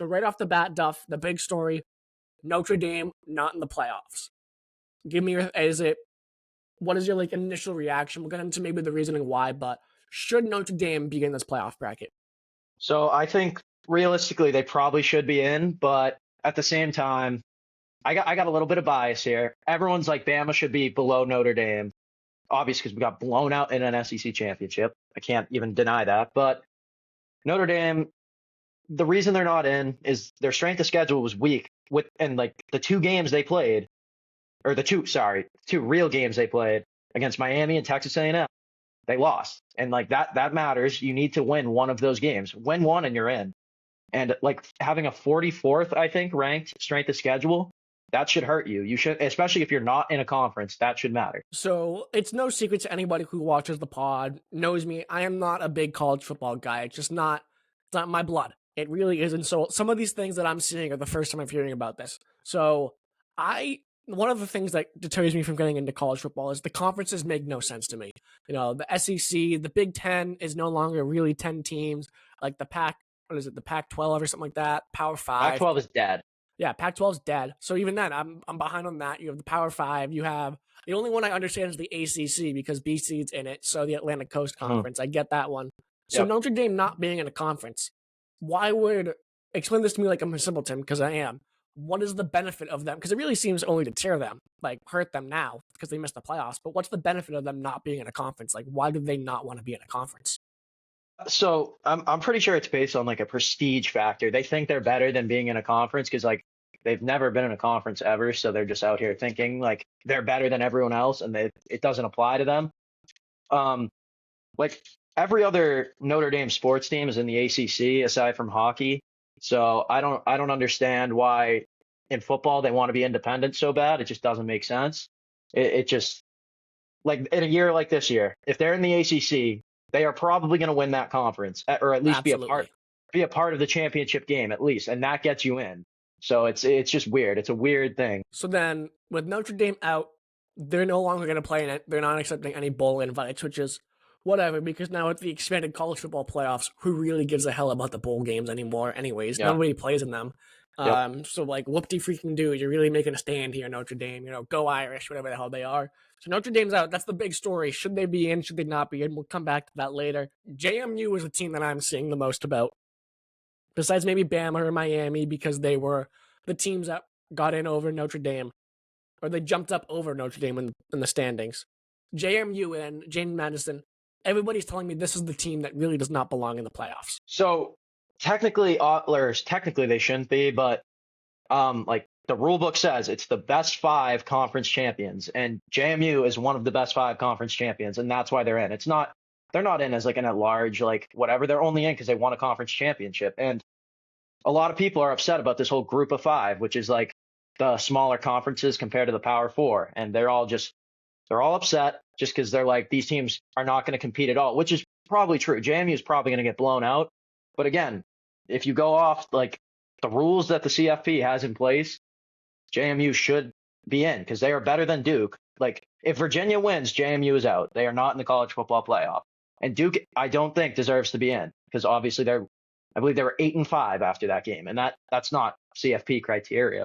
So right off the bat, Duff, the big story, Notre Dame not in the playoffs. Give me what is your like initial reaction? We'll get into maybe the reasoning why, but should Notre Dame be in this playoff bracket? So I think realistically they probably should be in, but at the same time, I got a little bit of bias here. Everyone's like Bama should be below Notre Dame, obviously because we got blown out in an SEC championship. I can't even deny that. But Notre Dame, the reason they're not in is their strength of schedule was weak and like the two games they played, or two real games they played against Miami and Texas A&M, they lost. And like that matters. You need to win one of those games. Win one and you're in. And like having a 44th, I think, ranked strength of schedule, that should hurt you. You should, especially if you're not in a conference, that should matter. So it's no secret to anybody who watches the pod, knows me. I am not a big college football guy. It's not my blood. It really isn't. So some of these things that I'm seeing are the first time I'm hearing about this. So one of the things that deters me from getting into college football is the conferences make no sense to me. You know, the SEC, the Big Ten is no longer really 10 teams. Like the the Pac-12 or something like that? Power 5. Pac-12 is dead. Yeah, Pac-12 is dead. So even then, I'm behind on that. You have the Power 5. You have the only one I understand is the ACC because BC's in it. So the Atlantic Coast Conference. I get that one. So Notre Dame not being in a conference, explain this to me like I'm a simpleton because I am. What is the benefit of them? Because it really seems only to tear them, like hurt them now because they missed the playoffs. But what's the benefit of them not being in a conference? Like, why do they not want to be in a conference? So I'm pretty sure it's based on like a prestige factor. They think they're better than being in a conference because like they've never been in a conference ever, so they're just out here thinking like they're better than everyone else, and it doesn't apply to them. Like every other Notre Dame sports team is in the ACC aside from hockey, so I don't understand why in football they want to be independent so bad. It just doesn't make sense. It just like in a year like this year, if they're in the ACC. They are probably going to win that conference, or at least be a part of the championship game at least, and that gets you in. So it's just weird. It's a weird thing. So then, with Notre Dame out, they're no longer going to play in it. They're not accepting any bowl invites, which is whatever. Because now with the expanded college football playoffs, who really gives a hell about the bowl games anymore? Anyways, nobody plays in them. So like, whoop-de-freaking do, you're really making a stand here, Notre Dame. You know, go Irish, whatever the hell they are. So Notre Dame's out. That's the big story. Should they be in? Should they not be in? We'll come back to that later. JMU is the team that I'm seeing the most about. Besides maybe Bama or Miami, because they were the teams that got in over Notre Dame. Or they jumped up over Notre Dame in the standings. JMU and James Madison, everybody's telling me this is the team that really does not belong in the playoffs. So technically they shouldn't be, but like the rule book says it's the best 5 conference champions, and JMU is one of the best 5 conference champions, and that's why they're in. They're not in as like an at-large, like whatever. They're only in because they won a conference championship. And a lot of people are upset about this whole group of 5, which is like the smaller conferences compared to the Power 4. And they're all upset just because they're like, these teams are not going to compete at all, which is probably true. JMU is probably going to get blown out. But again, if you go off like the rules that the CFP has in place, JMU should be in because they are better than Duke. Like if Virginia wins, JMU is out. They are not in the college football playoff. And Duke, I don't think deserves to be in because obviously I believe they were 8-5 after that game. And that's not CFP criteria.